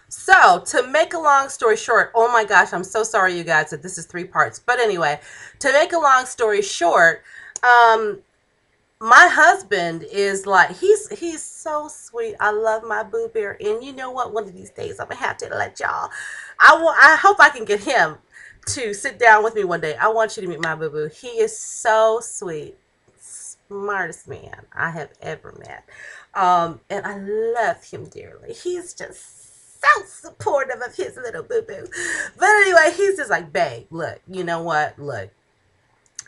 So, to make a long story short, oh my gosh, I'm so sorry, you guys, that this is three parts. But anyway, to make a long story short, um, my husband is like he's so sweet. I love my boo bear, and you know what? One of these days, I'm gonna have to let y'all. I hope I can get him to sit down with me one day. I want you to meet my boo boo. He is so sweet, smartest man I have ever met, and I love him dearly. He's just so supportive of his little boo boo. But anyway, he's just like, babe, look, you know what? Look,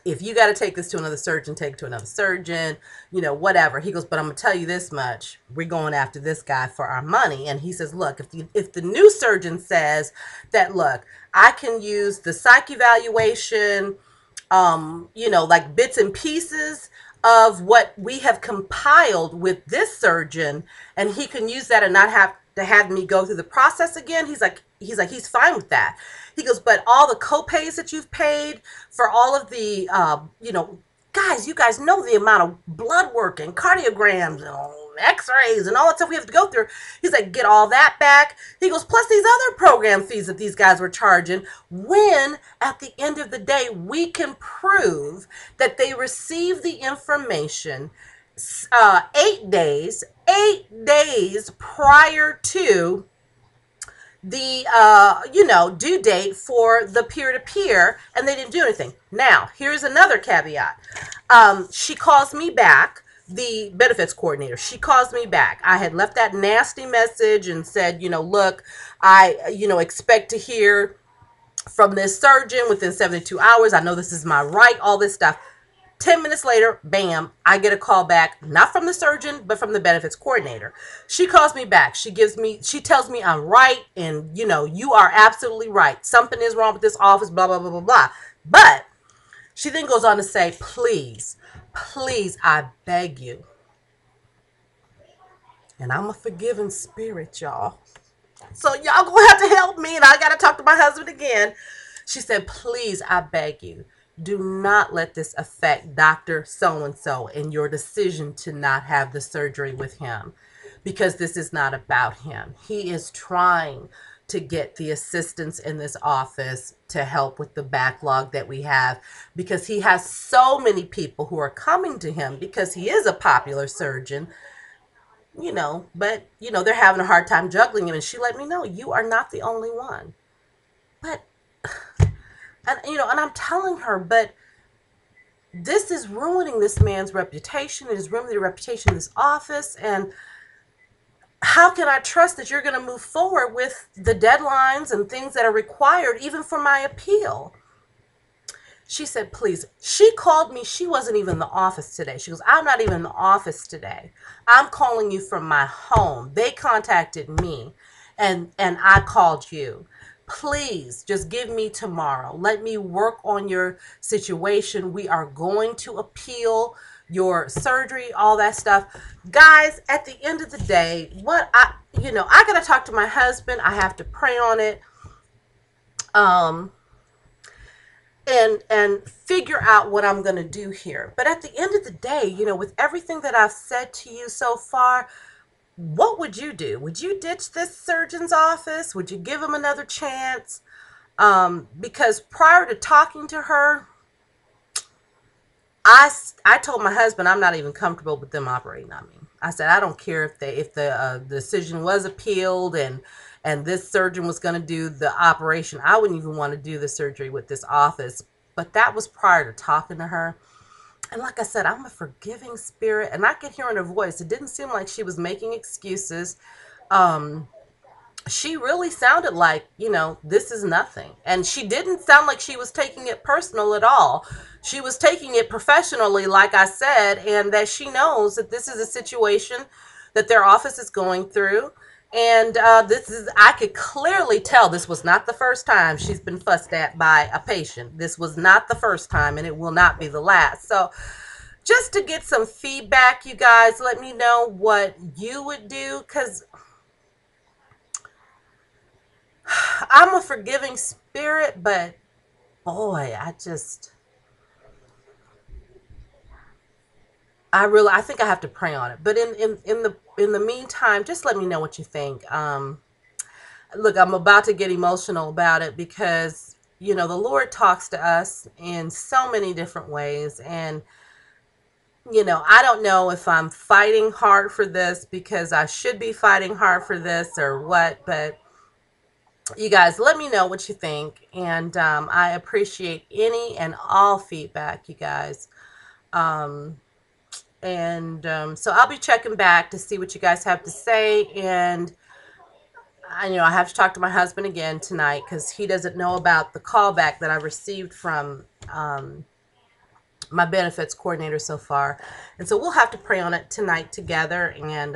if you got to take this to another surgeon, take it to another surgeon, whatever. He goes, but I'm going to tell you this much. We're going after this guy for our money. And he says, look, if the new surgeon says that, look, I can use the psych evaluation, like bits and pieces of what we have compiled with this surgeon, and he can use that and not have to have me go through the process again. He's fine with that. He goes, but all the copays that you've paid for all of the, guys, you guys know the amount of blood work and cardiograms and x-rays and all that stuff we have to go through. He's like, get all that back. He goes, plus these other program fees that these guys were charging, when at the end of the day, we can prove that they received the information 8 days prior to the due date for the peer-to-peer, and they didn't do anything. Now here's another caveat. She calls me back, the benefits coordinator. She calls me back. I had left that nasty message and said, look, I expect to hear from this surgeon within 72 hours. I know this is my right, all this stuff. 10 minutes later, bam, I get a call back, not from the surgeon, but from the benefits coordinator. She calls me back. She tells me I'm right, and you are absolutely right. Something is wrong with this office, blah, blah, blah, blah, blah. But she then goes on to say, please, I beg you. And I'm a forgiving spirit, y'all. So y'all gonna have to help me, and I gotta talk to my husband again. She said, please, I beg you, do not let this affect Dr. So-and-so in your decision to not have the surgery with him, because this is not about him. He is trying to get the assistance in this office to help with the backlog that we have, because he has so many people who are coming to him because he is a popular surgeon, but they're having a hard time juggling him. And she let me know, you are not the only one. But and I'm telling her, but this is ruining this man's reputation. It is ruining the reputation of this office. And how can I trust that you're going to move forward with the deadlines and things that are required, even for my appeal? She said, please. She called me. She wasn't even in the office today. She goes, I'm not even in the office today. I'm calling you from my home. They contacted me, and I called you. Please just give me tomorrow. Let me work on your situation. We are going to appeal your surgery, all that stuff. Guys, at the end of the day, I got to talk to my husband. I have to pray on it. And figure out what I'm going to do here. But at the end of the day, with everything that I've said to you so far, what would you do? Would you ditch this surgeon's office? Would you give him another chance? Because prior to talking to her, I told my husband I'm not even comfortable with them operating on me. I said, I don't care if the decision was appealed and this surgeon was going to do the operation. I wouldn't even want to do the surgery with this office. But that was prior to talking to her. And like I said, I'm a forgiving spirit, and I could hear in her voice, it didn't seem like she was making excuses. She really sounded like, this is nothing. And she didn't sound like she was taking it personal at all. She was taking it professionally, like I said, and that she knows that this is a situation that their office is going through. And I could clearly tell this was not the first time she's been fussed at by a patient. This was not the first time, and it will not be the last. So just to get some feedback, you guys, let me know what you would do, because I'm a forgiving spirit, but boy, I think I have to pray on it. But in the meantime, just let me know what you think. look, I'm about to get emotional about it because, you know, the Lord talks to us in so many different ways. And, you know, I don't know if I'm fighting hard for this because I should be fighting hard for this or what, but you guys, let me know what you think. And I appreciate any and all feedback, you guys. Um, so I'll be checking back to see what you guys have to say. And you know, I have to talk to my husband again tonight because he doesn't know about the callback that I received from my benefits coordinator so far. And so we'll have to pray on it tonight together. And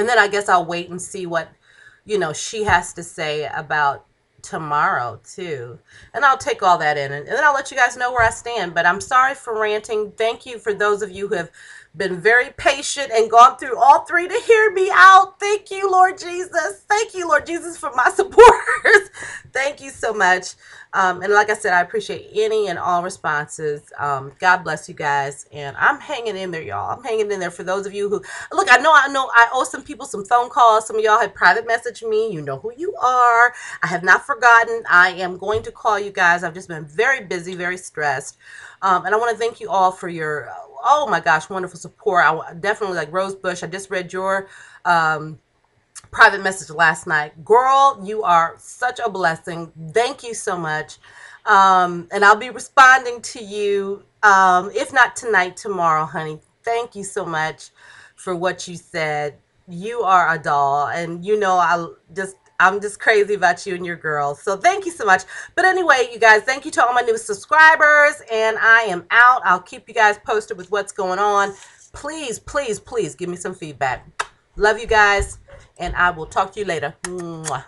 then I guess I'll wait and see what, you know, she has to say about tomorrow too. And I'll take all that in, and then I'll let you guys know where I stand. But I'm sorry for ranting. Thank you for those of you who have been very patient and gone through all three to hear me out. Thank you, Lord Jesus. Thank you, Lord Jesus, for my supporters. Thank you so much. And like I said, I appreciate any and all responses. God bless you guys. And I'm hanging in there, y'all. I'm hanging in there for those of you who, look, I know I owe some people some phone calls. Some of y'all have private messaged me. You know who you are. I have not forgotten. I am going to call you guys. I've just been very busy, very stressed. And I want to thank you all for your, oh my gosh, wonderful support. I definitely, like Rosebush, I just read your private message last night. Girl, you are such a blessing. Thank you so much. And I'll be responding to you, if not tonight, tomorrow, honey. Thank you so much for what you said. You are a doll, and you know I'm just crazy about you and your girls. So thank you so much. But anyway, you guys, thank you to all my new subscribers, and I am out. I'll keep you guys posted with what's going on. Please, please, please give me some feedback. Love you guys, and I will talk to you later. Mwah.